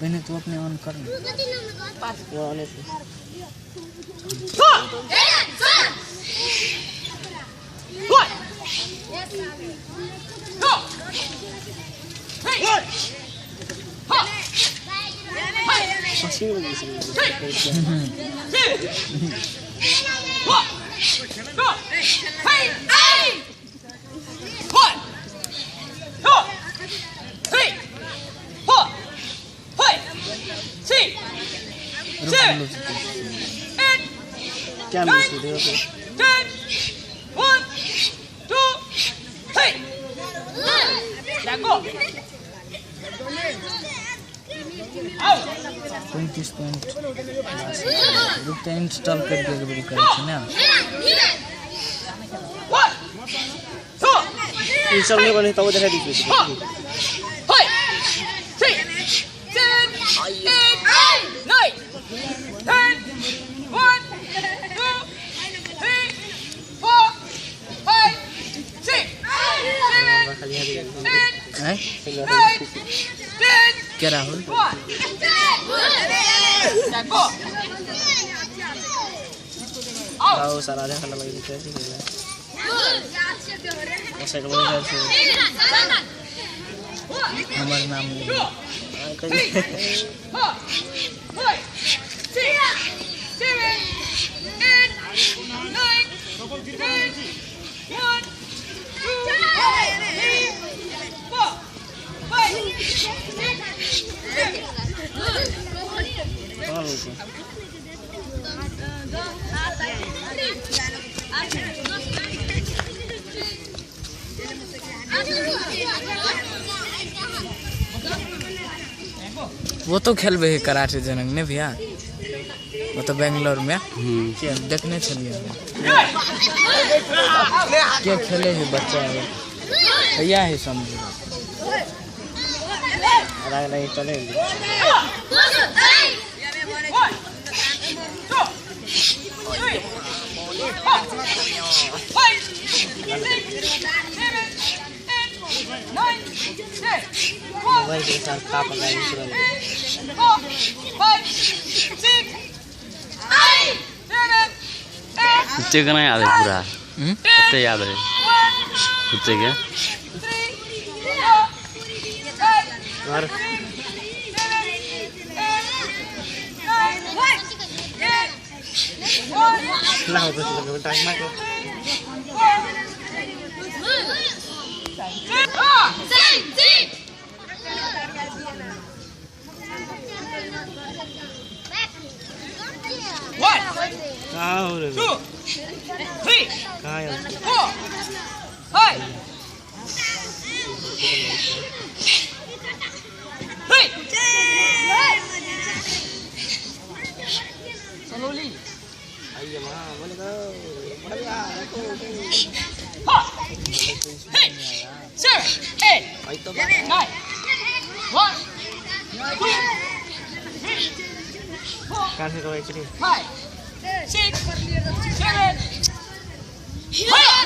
मैंने तो अपने ऑन कर लिया। क्या मिस वीडियो पे 1 2 3 लगो 25 पॉइंट रुकते इंस्टॉल कर दिया बड़ी करे छे ना इंस्टॉल नहीं बने तो देखा दीजिए 5 6 क्या राहुल आओ सारा आधा खाना लगे कैसे खेला ऐसे कब कैसे हमारा नाम नहीं वो तो खेल बे कराटे जनक ने भैया वो तो बेंगलोर में देखने चलिए क्या खेले है बच्चा है भैया है समझो नहीं चलेंगे मोबाइल के साथ का पता नहीं चल रहा 5 6 कुत्ते का ना याद है पूरा कुत्ते याद है कुत्ते क्या और ना हो तो टाइम ना को Kan 5 6 7 8